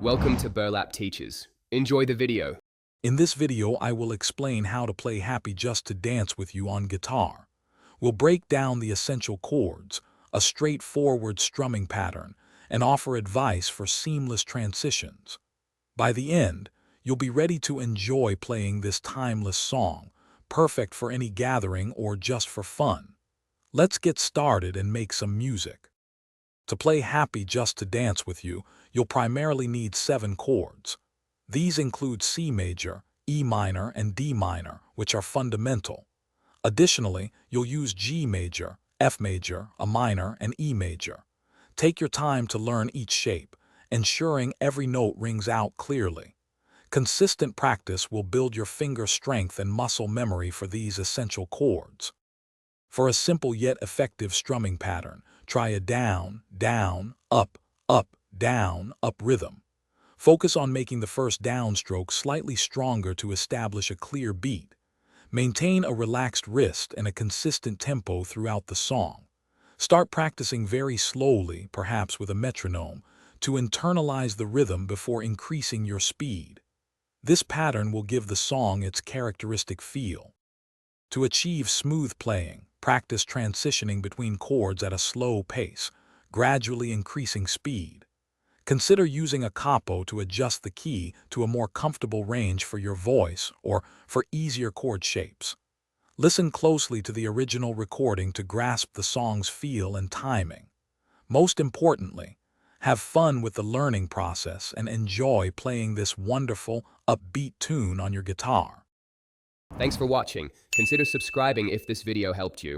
Welcome to Burlap Teachers. Enjoy the video. In this video, I will explain how to play Happy Just to Dance with you on guitar. We'll break down the essential chords, a straightforward strumming pattern, and offer advice for seamless transitions. By the end, you'll be ready to enjoy playing this timeless song, perfect for any gathering or just for fun. Let's get started and make some music. To play Happy Just to Dance with you, you'll primarily need 7 chords. These include C major, E minor, and D minor, which are fundamental. Additionally, you'll use G major, F major, a minor, and E major. Take your time to learn each shape, ensuring every note rings out clearly. Consistent practice will build your finger strength and muscle memory for these essential chords. For a simple yet effective strumming pattern, try a down, down, up, down, up rhythm. Focus on making the first downstroke slightly stronger to establish a clear beat. Maintain a relaxed wrist and a consistent tempo throughout the song. Start practicing very slowly, perhaps with a metronome, to internalize the rhythm before increasing your speed. This pattern will give the song its characteristic feel. To achieve smooth playing, practice transitioning between chords at a slow pace, gradually increasing speed. Consider using a capo to adjust the key to a more comfortable range for your voice or for easier chord shapes. Listen closely to the original recording to grasp the song's feel and timing. Most importantly, have fun with the learning process and enjoy playing this wonderful, upbeat tune on your guitar. Thanks for watching. Consider subscribing if this video helped you.